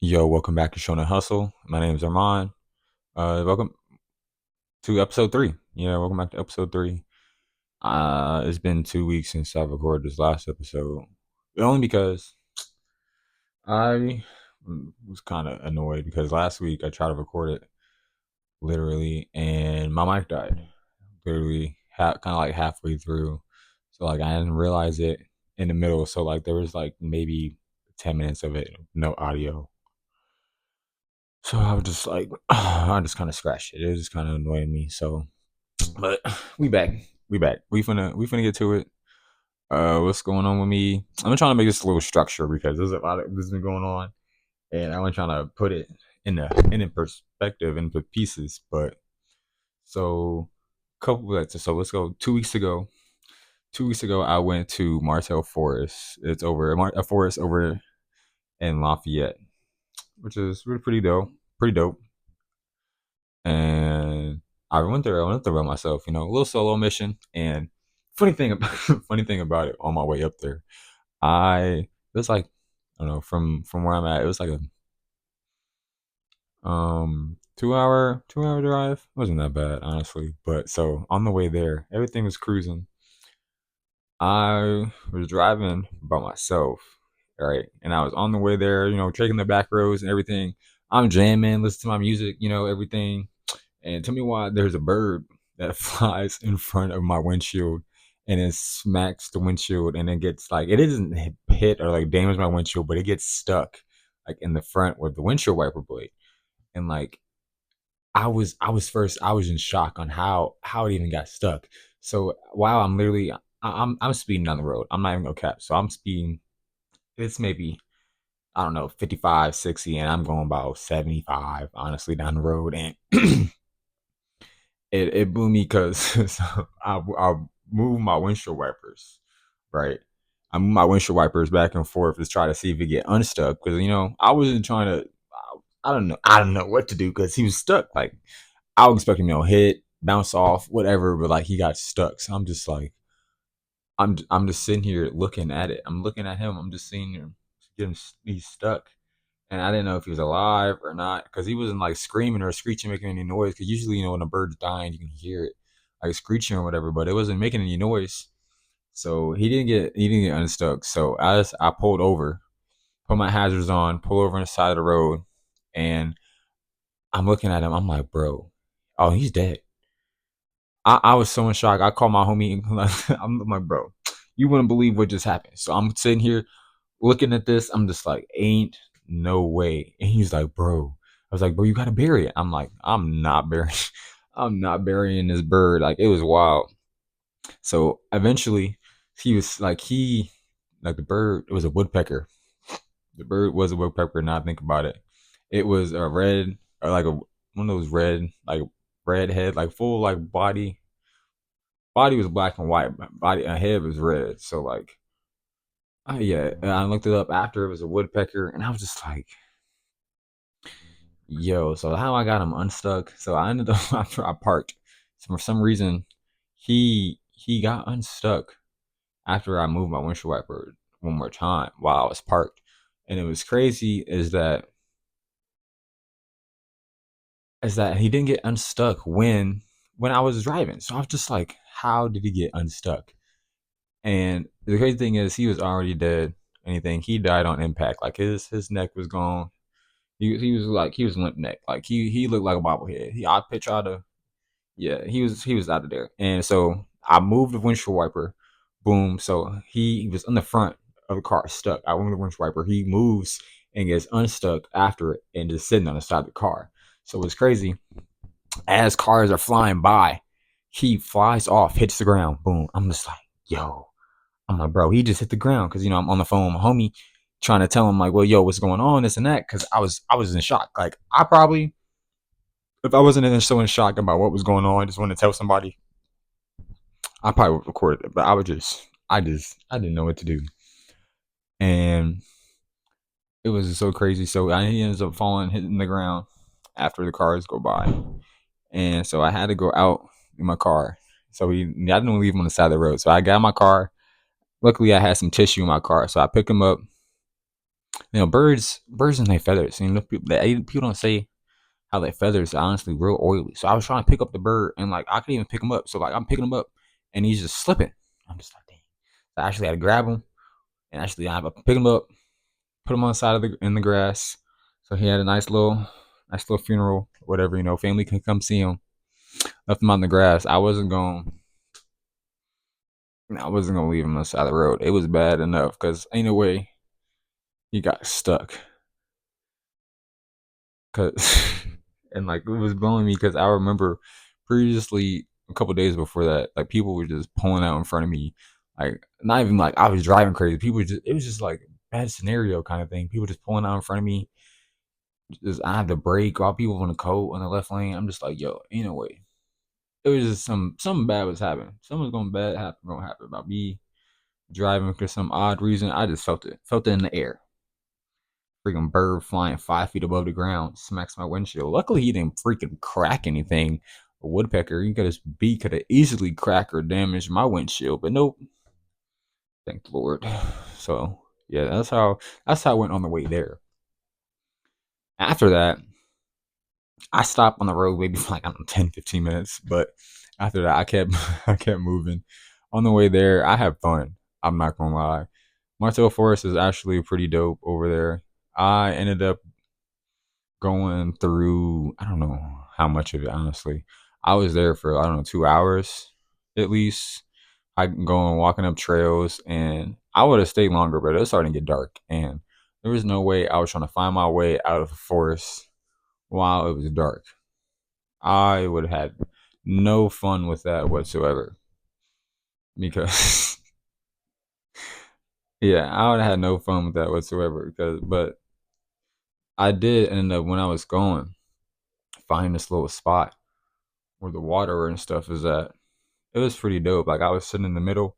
Yo, welcome back to Showing the Hustle. My name is Armand. Welcome to episode three. Welcome back to episode three. It's been 2 weeks since I've recorded this last episode. Only because I was kind of annoyed because last week I tried to record it literally and my mic died. Literally, kind of like halfway through. So like I didn't realize it in the middle. So like there was like maybe 10 minutes of it, no audio. So I was just like, I just kind of scratched it. It was just kind of annoying me. So, but we back, we back. We finna get to it. What's going on with me? I'm trying to make this a little structure because there's a lot of this been going on, and I'm trying to put it in perspective, into pieces. But so, so let's go. 2 weeks ago, 2 weeks ago, I went to Martell Forest. It's a forest over in Lafayette, which is really pretty dope. Pretty dope. And I went there by myself, a little solo mission. And funny thing about it, on my way up there, it was like, I don't know, from where I'm at, it was like a 2 hour drive. It wasn't that bad, honestly. But so on the way there, everything was cruising. I was driving by myself, right, and I was on the way there, taking the back roads and everything. I'm jamming, listening to my music, everything. And tell me why there's a bird that flies in front of my windshield and it smacks the windshield and it gets like, it doesn't hit or like damage my windshield, but it gets stuck like in the front with the windshield wiper blade. And like I was in shock on how it even got stuck. So while I'm speeding down the road. I'm not even gonna cap. So I'm speeding, it's maybe, I don't know, 55, 60, and I'm going about 75 honestly down the road. And it blew me because so I moved my windshield wipers, right? I moved my windshield wipers back and forth to try to see if it get unstuck because I wasn't trying to. I don't know what to do because he was stuck. Like I was expecting hit, bounce off, whatever, but like he got stuck. So I'm just like I'm just sitting here looking at it. I'm looking at him. I'm just seeing him getting he's stuck and I didn't know if he was alive or not because he wasn't like screaming or screeching, making any noise. Because usually, when a bird's dying, you can hear it like screeching or whatever, but it wasn't making any noise. So he didn't get unstuck. So I pulled over, put my hazards on, pull over on the side of the road, and I'm looking at him. I'm like, bro, oh, he's dead. I was so in shock. I called my homie. I'm like, bro, you wouldn't believe what just happened. So I'm sitting here looking at this. I'm just like, ain't no way. And he's like, bro. I was like, bro, you gotta bury it. I'm like, I'm not burying. I'm not burying this bird. Like it was wild. So eventually, like the bird. It was a woodpecker. The bird was a woodpecker. Now I think about it, it was a red or like one of those red like red head like full like body was black and white, but body head was red. So like, yeah, and I looked it up after, it was a woodpecker, and I was just like, yo. So how I got him unstuck? So I ended up after I parked. So for some reason, he got unstuck after I moved my windshield wiper one more time while I was parked. And it was crazy is that he didn't get unstuck when I was driving. So I was just like, how did he get unstuck? And the crazy thing is, he was already dead. Anything, he died on impact. Like his neck was gone. He was limp neck. Like he looked like a bobblehead. I pitch out of yeah. He was out of there. And so I moved the windshield wiper. Boom. So he was in the front of the car stuck. I moved the windshield wiper. He moves and gets unstuck after it and just sitting on the side of the car. So it's crazy. As cars are flying by, he flies off, hits the ground. Boom. I'm just like, yo. I'm like, bro, he just hit the ground because I'm on the phone with my homie, trying to tell him like, well, yo, what's going on, this and that, because I was in shock. Like I probably, if I wasn't so in shock about what was going on, I just wanted to tell somebody, I probably would have recorded it. But I didn't know what to do, and it was just so crazy. So he ends up falling, hitting the ground after the cars go by, and so I had to go out in my car. So I didn't leave him on the side of the road. So I got in my car. Luckily, I had some tissue in my car, so I picked him up. Birds and their feathers. People don't say how their feathers are honestly real oily. So I was trying to pick up the bird, and like I couldn't even pick him up. So like I'm picking him up, and he's just slipping. I'm just like, dang. So I actually had to grab him, and actually I pick him up, put him on the side of the grass. So he had a nice little funeral, whatever. Family can come see him. Left him on the grass. I wasn't gonna leave him on the side of the road. It was bad enough because ain't no way he got stuck. Cause and like it was blowing me because I remember previously a couple days before that, like people were just pulling out in front of me, like not even like I was driving crazy. It was just like a bad scenario kind of thing. People just pulling out in front of me. Just I had to brake while people on the coat on the left lane. I'm just like, yo, ain't no way. It was just something bad was happening. Something was gonna happen about me driving for some odd reason. I just felt it in the air. Freaking bird flying 5 feet above the ground smacks my windshield. Luckily, he didn't freaking crack anything. A woodpecker, he got his beak, could have easily cracked or damaged my windshield, but nope. Thank the Lord. So yeah, that's how it went on the way there. After that, I stopped on the road maybe for like I don't know 10, 15 minutes, but after that, I kept I kept moving. On the way there, I had fun. I'm not gonna lie. Martel Forest is actually pretty dope over there. I ended up going through I don't know how much of it honestly. I was there for I don't know 2 hours at least. I going walking up trails and I would have stayed longer, but it was starting to get dark and there was no way I was trying to find my way out of the forest while it was dark. I would have had no fun with that whatsoever because yeah, I would have had no fun with that whatsoever because but I did end up when I was going find this little spot where the water and stuff is at. It was pretty dope. Like I was sitting in the middle,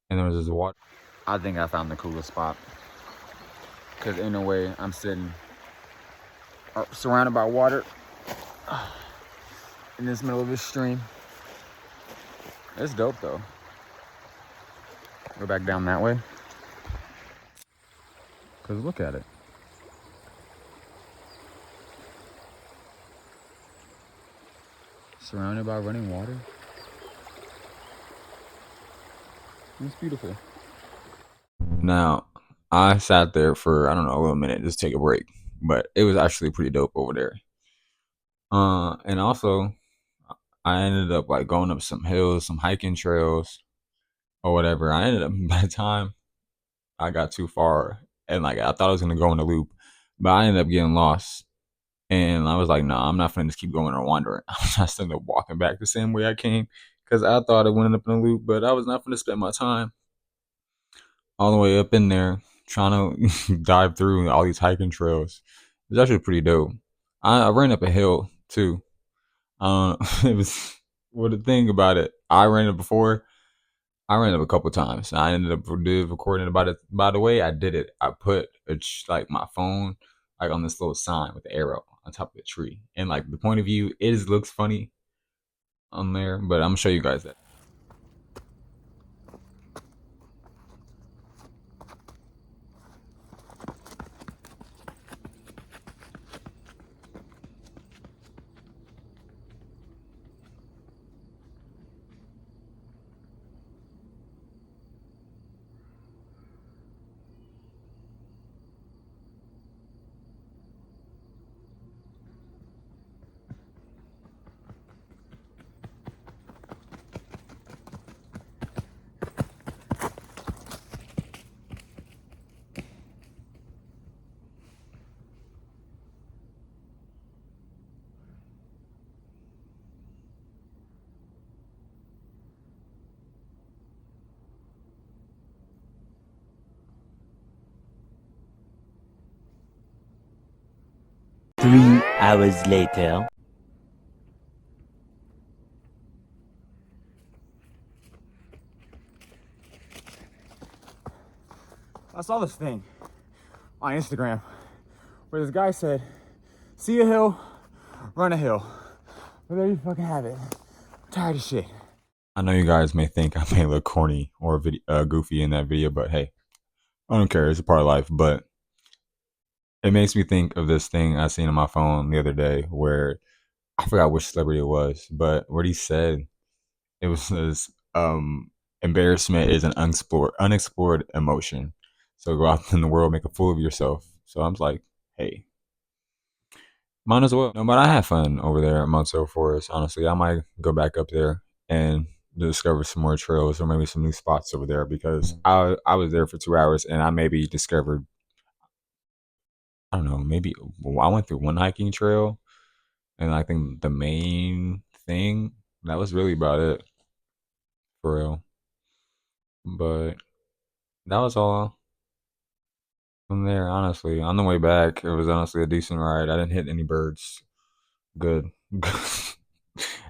and there was this water. I think I found the coolest spot because in a way I'm sitting surrounded by water in this middle of a stream. It's dope though. Go back down that way. Cause look at it. Surrounded by running water. It's beautiful. Now, I sat there for I don't know a little minute, just take a break, but it was actually pretty dope over there. And also I ended up like going up some hills, some hiking trails or whatever. I ended up by the time I got too far and like I thought I was gonna go in a loop, but I ended up getting lost. And I was like, nah, I'm not gonna just keep going or wandering. I'm just ended up walking back the same way I came because I thought I went up in a loop, but I was not gonna spend my time all the way up in there trying to dive through all these hiking trails. It was actually pretty dope. I ran up a hill too. It was well the thing about it. I ran it before. I ran it a couple times. I ended up recording about it. By the way, I did it. I put like my phone like on this little sign with the arrow on top of the tree, and like the point of view is looks funny on there, but I'm gonna show you guys that. 3 hours later. I saw this thing on Instagram where this guy said, see a hill, run a hill. But there you fucking have it. I'm tired of shit. I know you guys may think I may look corny or goofy in that video, but hey, I don't care. It's a part of life. But It makes me think of this thing I seen on my phone the other day where I forgot which celebrity it was, but what he said it was this embarrassment is an unexplored emotion. So go out in the world, make a fool of yourself. So I'm like, hey, might as well. No, but I had fun over there at Monticello Forest. Honestly, I might go back up there and discover some more trails or maybe some new spots over there because I was there for 2 hours and I maybe discovered I don't know maybe well, I went through one hiking trail and I think the main thing that was really about it for real. But that was all from there. Honestly, on the way back, it was honestly a decent ride. I didn't hit any birds. Good.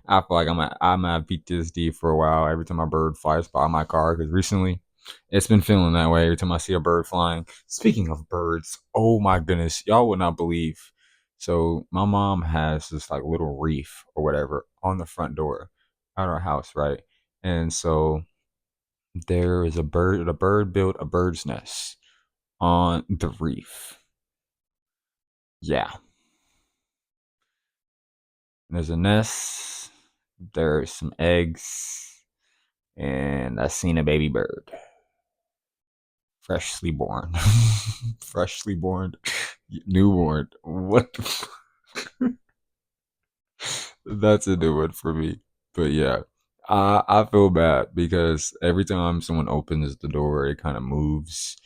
I feel like I'm at PTSD for a while every time a bird flies by my car because recently it's been feeling that way every time I see a bird flying. Speaking of birds, oh my goodness, y'all would not believe. So my mom has this like little reef or whatever on the front door at our house, right? And so there is a bird. A bird built a bird's nest on the reef. Yeah, there's a nest. There's some eggs, and I seen a baby bird, freshly born, freshly born, newborn. What? That's a new one for me. But yeah, I feel bad because every time someone opens the door, it kind of moves,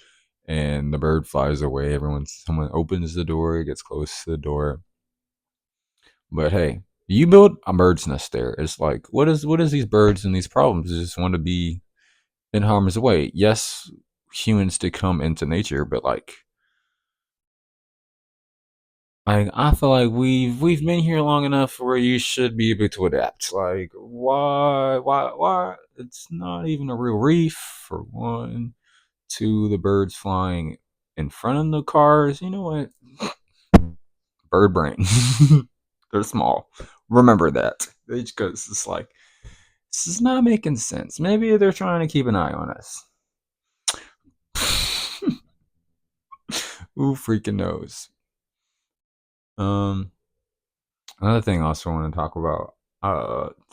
and the bird flies away. Someone opens the door, it gets close to the door. But hey, you build a bird's nest there. It's like, what is these birds and these problems? They just want to be in harm's way. Yes, humans did come into nature, but I feel like we've been here long enough where you should be able to adapt. Like why? It's not even a real reef for one. Two, the birds flying in front of the cars. You know what? Bird brain. They're small. Remember that. Because it's like this is not making sense. Maybe they're trying to keep an eye on us. Who freaking knows? Um, Another thing I also want to talk about.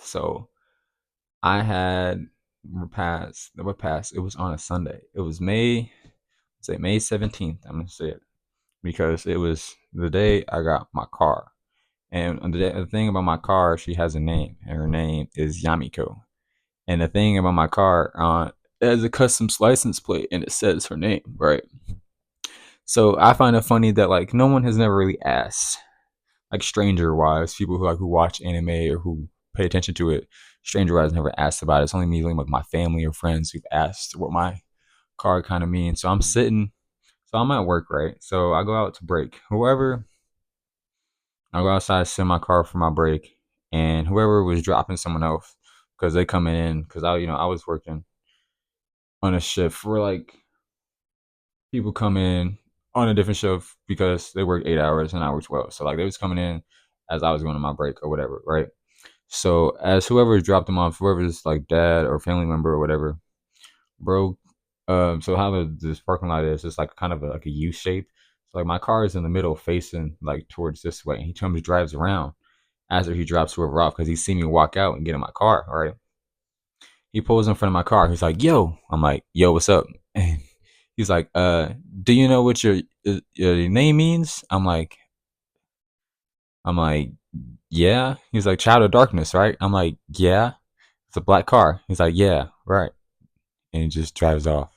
So I had passed. What passed? It was on a Sunday. It was May 17th. I'm gonna say it because it was the day I got my car. And the thing about my car, she has a name, and her name is Yamiko. And the thing about my car, it has a custom license plate, and it says her name, right? So I find it funny that like no one has never really asked, like stranger wise, people who watch anime or who pay attention to it, stranger wise never asked about it. It's only me like my family or friends who've asked what my car kind of means. So I'm at work, right? So I go out to break. I go outside, sit in my car for my break, and whoever was dropping someone else because they coming in because I was working on a shift where like people come in on a different shift because they work 8 hours and I work 12. So like they was coming in as I was going on my break or whatever, right? So as whoever dropped them off, whoever's like dad or family member or whatever, bro. So how this parking lot is, it's like kind of like a U shape. So like my car is in the middle, facing like towards this way, and he comes drives around after he drops whoever off because he see me walk out and get in my car. All right, he pulls in front of my car. He's like, "Yo," I'm like, "Yo, what's up?" And he's like, do you know what your name means?" I'm like, yeah. He's like, "Child of Darkness," right? I'm like, yeah. It's a black car. He's like, yeah, right. And he just drives off.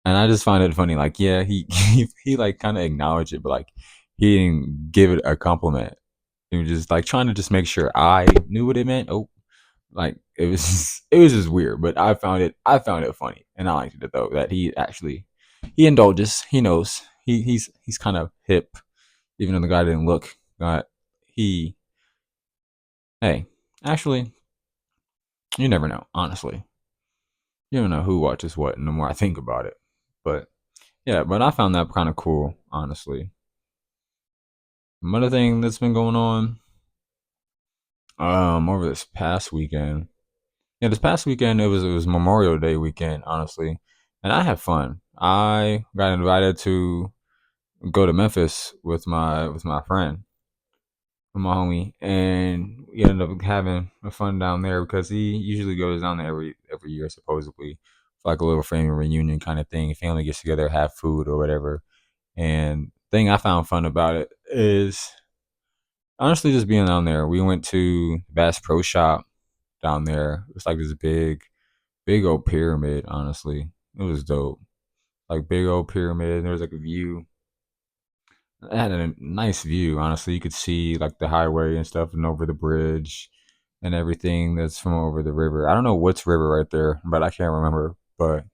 And I just find it funny. Like, yeah, he like kind of acknowledged it, but like he didn't give it a compliment. He was just like trying to just make sure I knew what it meant. Oh, like it was just weird, but I found it funny, and I liked it though that he indulges. He knows he's kind of hip, even though the guy didn't look. He hey, actually, you never know. Honestly, you never know who watches what. And the more I think about it, but yeah, but I found that kind of cool, honestly. Another thing that's been going on, over this past weekend. Yeah, this past weekend it was Memorial Day weekend, honestly, and I had fun. I got invited to go to Memphis with my friend, with my homie, and we ended up having a fun down there because he usually goes down there every year supposedly for like a little family reunion kind of thing. Family gets together, have food or whatever. And thing I found fun about it is honestly just being down there. We went to Bass Pro Shop down there. It was like this big old pyramid. Honestly, it was dope. Like big old pyramid. There was like a view. It had a nice view. Honestly, you could see like the highway and stuff, and over the bridge and everything that's from over the river. I don't know what's river right there, but I can't remember. But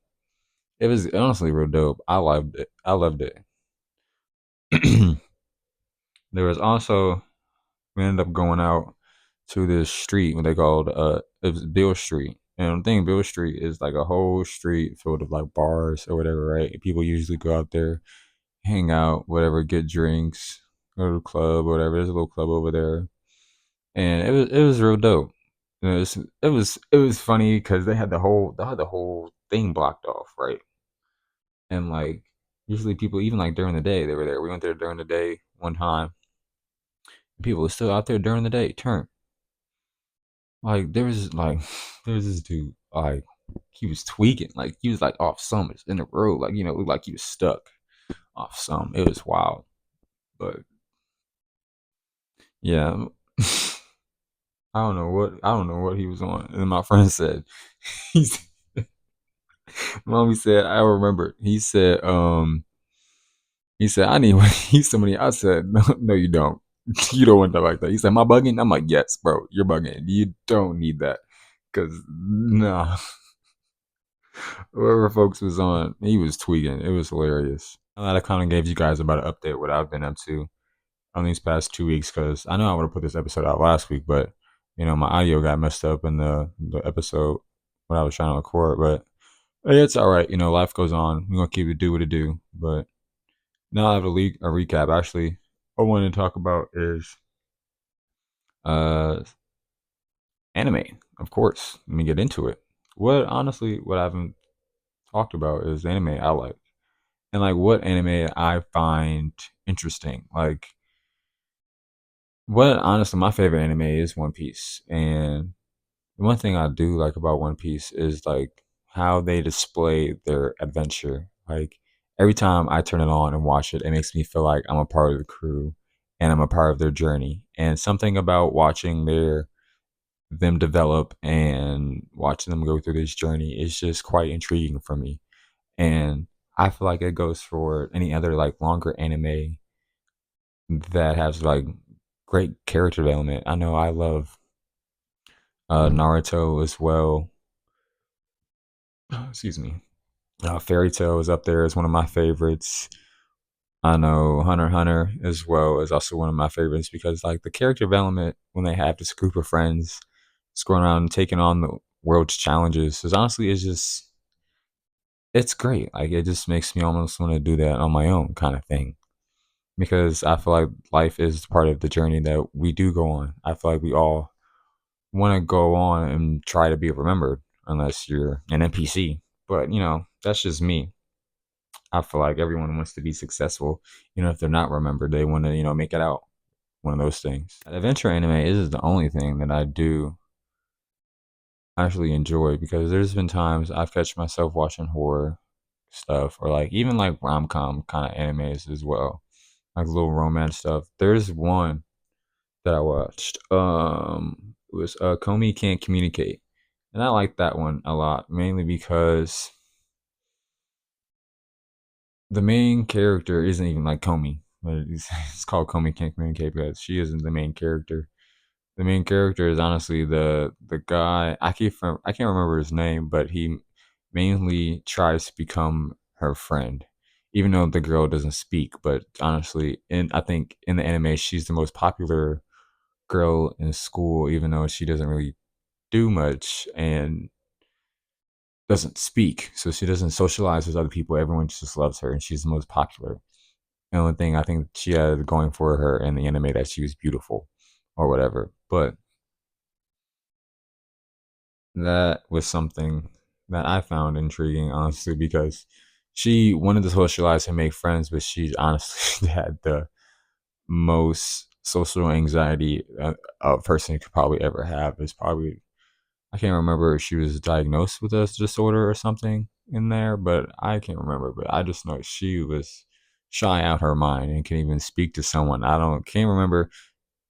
it was honestly real dope. I loved it. I loved it. There was also we ended up going out to this street what they called it was Bill Street. And the thing Bill Street is like a whole street filled with like bars or whatever, right? People usually go out there, hang out, whatever, get drinks, go to the club, whatever. There's a little club over there. And it was real dope. It was funny because they had the whole thing blocked off, right? And like usually people even like during the day they were there. We went there during the day one time. People were still out there during the day. Turn. Like there was this dude like he was tweaking like he was like off some in the road like it looked like he was stuck off some. It was wild, but yeah, I don't know what he was on. And my friend said he's mommy said I remember he said I need he's somebody. I said no you don't. You don't want that like that. He said, "Am I bugging?" I'm like, "Yes, bro, you're bugging. You don't need that, cause nah." Whoever folks was on, he was tweaking. It was hilarious. I kind of gave you guys about an update what I've been up to on these past 2 weeks because I know I would have put this episode out last week, but my audio got messed up in the episode when I was trying to record. But hey, it's all right. Life goes on. We're gonna keep it do what it do. But now I have a recap. Actually, what I wanted to talk about is uh anime. Of course, let me get into it. What I haven't talked about is anime I like. And like what anime I find interesting. Like what honestly my favorite anime is One Piece. And the one thing I do like about One Piece is like how they display their adventure. Like every time I turn it on and watch it, it makes me feel like I'm a part of the crew and I'm a part of their journey. And something about watching them develop and watching them go through this journey is just quite intriguing for me. And I feel like it goes for any other like longer anime that has like great character development. I know I love Naruto as well. Excuse me. Fairy Tail is up there as one of my favorites. I know Hunter x Hunter as well is also one of my favorites because like the character development when they have this group of friends just going around and taking on the world's challenges is honestly is just it's great. Like it just makes me almost want to do that on my own kind of thing. Because I feel like life is part of the journey that we do go on. I feel like we all want to go on and try to be remembered, unless you're an NPC. But that's just me. I feel like everyone wants to be successful. If they're not remembered, they want to make it out. One of those things. Adventure anime is the only thing that I do actually enjoy because there's been times I've catch myself watching horror stuff or like even like rom com kind of animes as well, like little romance stuff. There's one that I watched. It was Comey Can't Communicate, and I like that one a lot, mainly because the main character isn't even like Comey, but it's called Comey Can't Communicate because she isn't the main character. The main character is honestly the guy I can't remember his name, but he mainly tries to become her friend, even though the girl doesn't speak. But honestly, I think in the anime, she's the most popular girl in school, even though she doesn't really do much and doesn't speak. So she doesn't socialize with other people. Everyone just loves her, and she's the most popular. The only thing I think she had going for her in the anime that she was beautiful or whatever. But that was something that I found intriguing, honestly, because she wanted to socialize and make friends, but she honestly had the most social anxiety a person could probably ever have. Is probably, I can't remember if she was diagnosed with a disorder or something in there, but I can't remember. But I just know she was shy out her mind and couldn't even speak to someone. I don't can't remember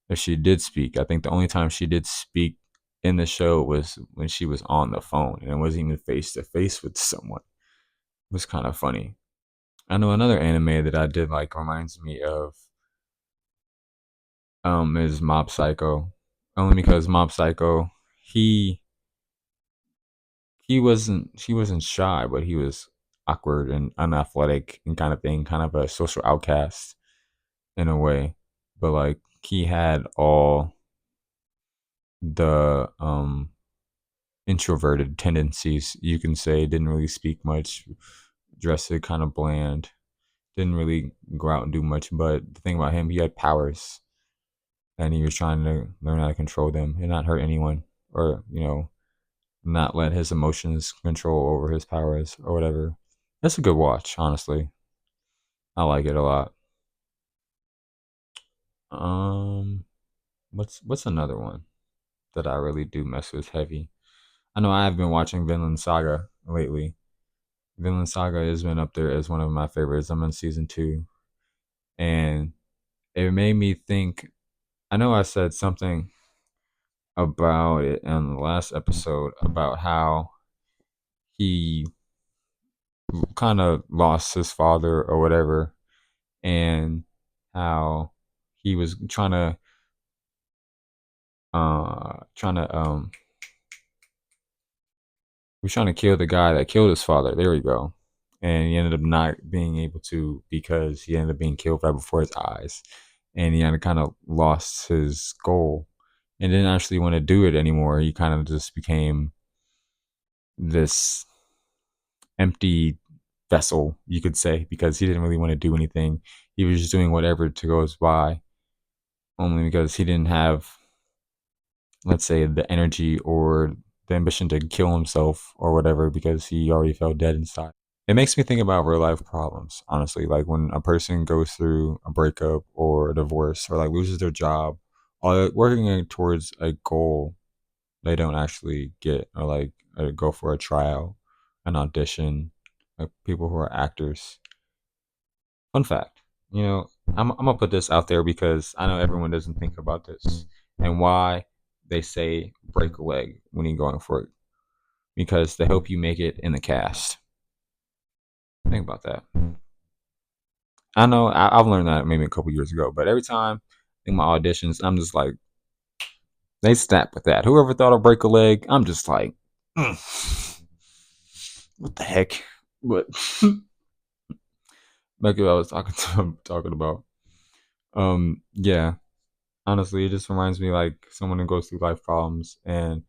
if she did speak. I think the only time she did speak in the show was when she was on the phone and it wasn't even face to face with someone. It was kind of funny. I know another anime that I did like reminds me of is Mob Psycho. Only because Mob Psycho, he he wasn't shy, but he was awkward and unathletic and kind of thing, kind of a social outcast in a way. But like he had all the introverted tendencies, you can say. Didn't really speak much, dressed it kind of bland, didn't really go out and do much. But the thing about him, he had powers and he was trying to learn how to control them and not hurt anyone, or not let his emotions control over his powers or whatever. That's a good watch, honestly. I like it a lot. Um, what's another one that I really do mess with heavy? I know I have been watching Vinland Saga lately. Vinland Saga has been up there as one of my favorites. I'm on season 2, and it made me think. I know I said something about it in the last episode about how he kind of lost his father or whatever, and how he was trying to he was trying to kill the guy that killed his father. There we go. And he ended up not being able to because he ended up being killed right before his eyes. And he kind of lost his goal and didn't actually want to do it anymore. He kind of just became this empty vessel, you could say, because he didn't really want to do anything. He was just doing whatever to goes by, only because he didn't have, let's say, the energy or the ambition to kill himself or whatever, because he already felt dead inside. It makes me think about real life problems, honestly. Like when a person goes through a breakup or a divorce or like loses their job, or working towards a goal they don't actually get, or like go for a trial, an audition, like people who are actors. Fun fact, I'm gonna put this out there because I know everyone doesn't think about this and why they say break a leg when you're going for it, because they hope you make it in the cast. Think about that. I know I've learned that maybe a couple years ago, but every time in my auditions, I'm just like, they snap with that. Whoever thought of break a leg, I'm just like, what the heck? But back to what I was talking about. Yeah, honestly, it just reminds me like someone who goes through life problems, and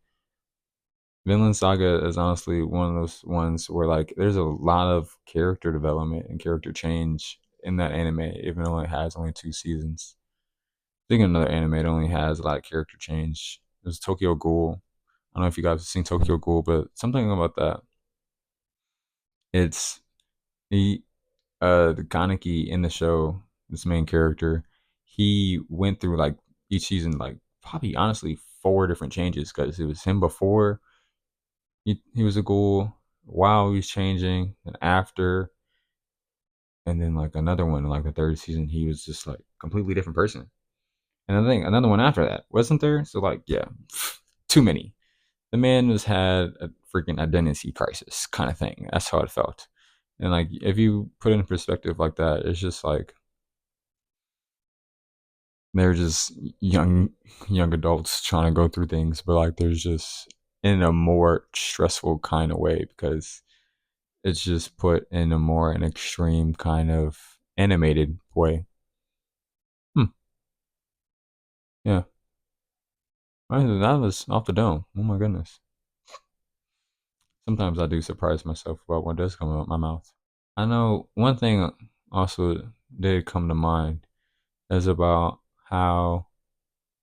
Vinland Saga is honestly one of those ones where like there's a lot of character development and character change in that anime, even though it has only 2 seasons. I think another anime that only has a lot of character change. There's Tokyo Ghoul. I don't know if you guys have seen Tokyo Ghoul, but something about that. It's he the Kaneki in the show, this main character, he went through like each season like probably honestly 4 different changes, because it was him before he was a ghoul, while he was changing, and after, and then like another one in like the third season he was just like completely different person. And I think another one after that, wasn't there? So like yeah, too many. The man has had a freaking identity crisis kind of thing. That's how it felt. And like if you put it in perspective like that, it's just like they're just young adults trying to go through things, but like there's just in a more stressful kind of way, because it's just put in a more an extreme kind of animated way. Hmm. Yeah. That was off the dome. Oh my goodness. Sometimes I do surprise myself about what does come out my mouth. I know one thing also did come to mind is about how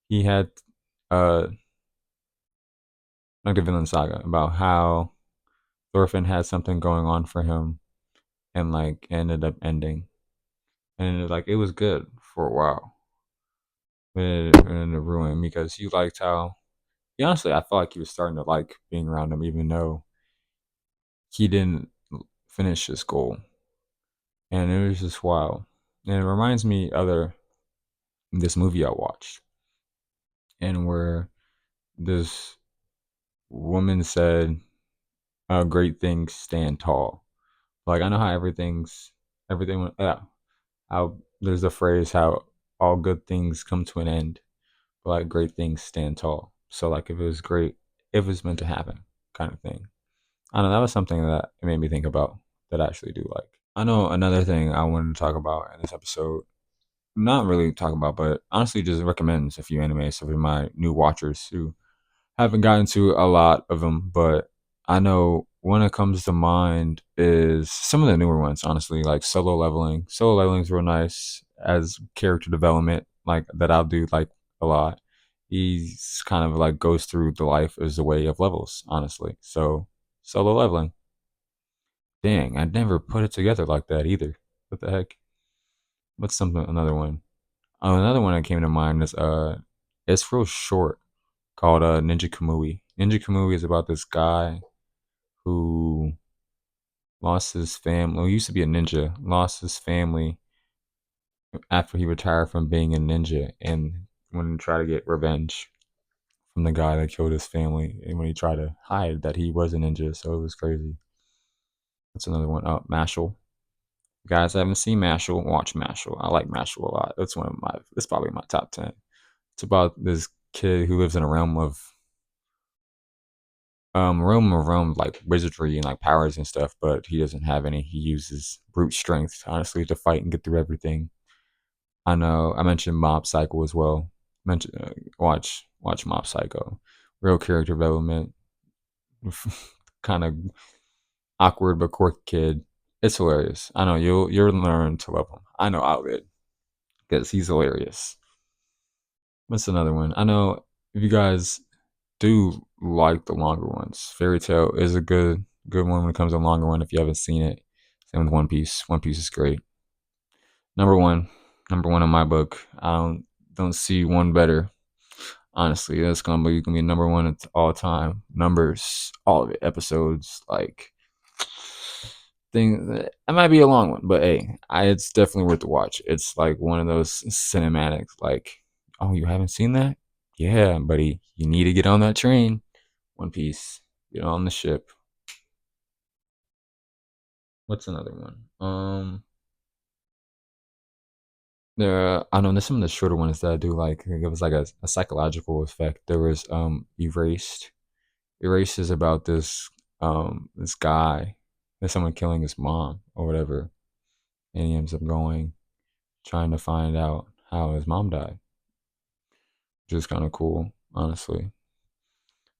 he had like the villain saga, about how Thorfinn had something going on for him and like ended up ending, and like it was good for a while, but it ended up ruining because he liked how. Honestly, I felt like he was starting to like being around him, even though he didn't finish his goal, and it was just wild. And it reminds me of this movie I watched, and where this woman said, "Great things stand tall." Like I know how everything. Yeah, how there's a phrase how all good things come to an end, but like great things stand tall. So like if it was great, if it was meant to happen, kind of thing. I don't know. That was something that it made me think about that I actually do like. I know another thing I wanted to talk about in this episode. Not really talk about, but honestly, just recommends a few animes for my new watchers who haven't gotten to a lot of them. But I know one that comes to mind is some of the newer ones. Honestly, like Solo Leveling. Solo Leveling is real nice as character development, like that I'll do like a lot. He's kind of like goes through the life as a way of levels. Honestly, so Solo Leveling. Dang, I never put it together like that either. What the heck? What's something another one? Oh, another one that came to mind is it's real short called Ninja Kamui. Ninja Kamui is about this guy who lost his family. Well, he used to be a ninja, lost his family after he retired from being a ninja, and wanted to try to get revenge from the guy that killed his family. And when he tried to hide that he was a ninja, so it was crazy. That's another one. Oh, Mashal. Guys, I haven't seen Mashal. Watch Mashal. I like Mashal a lot. That's one of my. It's probably my top 10. It's about this kid who lives in a realm of like wizardry and like powers and stuff, but he doesn't have any. He uses brute strength, honestly, to fight and get through everything. I know. I mentioned Mob Psycho as well. Mention watch Mob Psycho. Real character development. Kind of awkward but quirky kid. It's hilarious. I know you'll learn to love him. I know I would because he's hilarious. What's another one? I know if you guys do like the longer ones. Fairy Tail is a good one when it comes to longer one if you haven't seen it. Same with One Piece. One Piece is great. Number one. Number one in my book. I don't see one better. Honestly, that's gonna be number one at all time. Numbers, all of it, episodes, like thing. It might be a long one, but hey, it's definitely worth the watch. It's like one of those cinematics. Like, oh, you haven't seen that? Yeah, buddy, you need to get on that train. One Piece, get on the ship. What's another one? I know there's some of the shorter ones that I do like. It was like a psychological effect. There was Erased. Erased is about this guy, there's someone killing his mom or whatever, and he ends up going trying to find out how his mom died, which is kind of cool, honestly.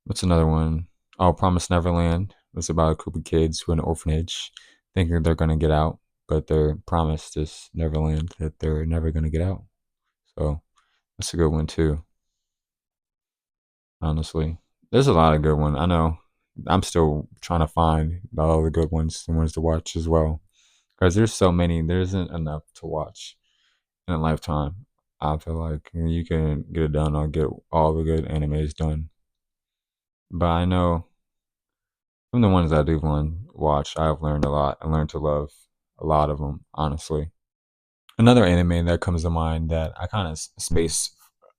What's another one? Oh, Promise Neverland. It's about a group of kids who are in an orphanage, thinking they're gonna get out, but they're promised this Neverland that they're never gonna get out. So that's a good one too. Honestly, there's a lot of good ones. I know. I'm still trying to find all the good ones, the ones to watch as well, because there's so many. There isn't enough to watch in a lifetime. I feel like you can get it done or get all the good animes done. But I know from the ones I do watch, I've learned a lot. I learned to love a lot of them, honestly. Another anime that comes to mind that I kind of space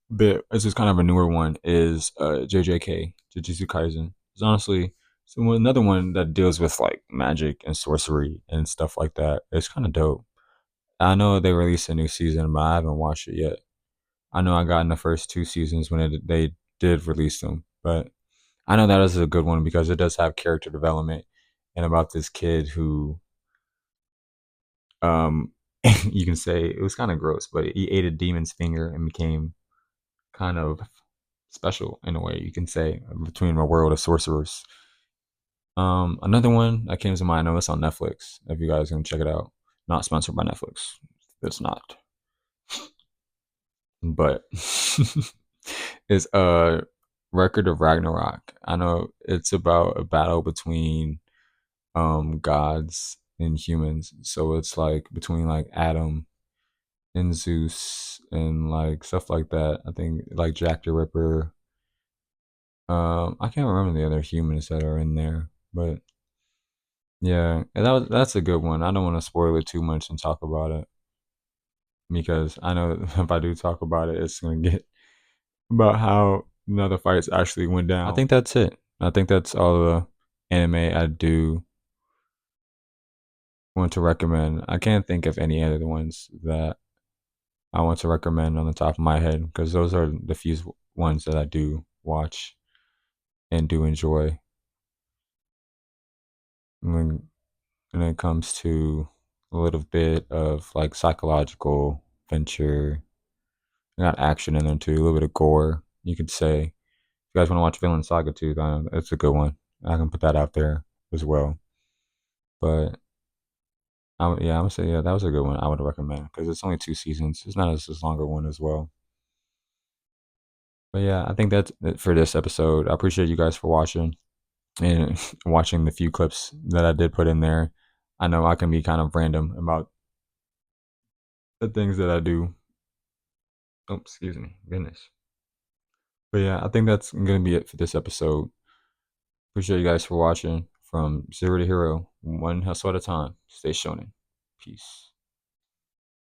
a bit, this is kind of a newer one, is JJK, Jujutsu Kaisen. It's honestly another one that deals with like magic and sorcery and stuff like that. It's kind of dope. I know they released a new season, but I haven't watched it yet. I know I got in the first two seasons when they did release them, but I know that is a good one because it does have character development and about this kid who, um, you can say it was kind of gross, but he ate a demon's finger and became kind of special in a way you can say between a world of sorcerers. Another one that came to mind. I know it's on Netflix. If you guys can check it out, not sponsored by Netflix. It's not, but it's a Record of Ragnarok. I know it's about a battle between gods in humans. So it's like between like Adam and Zeus and like stuff like that. I think like Jack the Ripper. I can't remember the other humans that are in there, but yeah, and that's a good one. I don't want to spoil it too much and talk about it because I know if I do talk about it, it's gonna get about how the fights actually went down. I think that's it. I think that's all the anime I do want to recommend. I can't think of any other ones that I want to recommend on the top of my head because those are the few ones that I do watch and do enjoy. When it comes to a little bit of like psychological venture, got action in there too, a little bit of gore, you could say. If you guys want to watch Villain Saga 2, that's a good one. I can put that out there as well. But yeah, I would say yeah, that was a good one. I would recommend because it's only 2 seasons. It's not as longer one as well. But yeah, I think that's it for this episode. I appreciate you guys for watching and watching the few clips that I did put in there. I know I can be kind of random about the things that I do. Oh, excuse me, goodness. But yeah, I think that's gonna be it for this episode. Appreciate you guys for watching. From zero to hero, one hustle at a time. Stay shonen. Peace.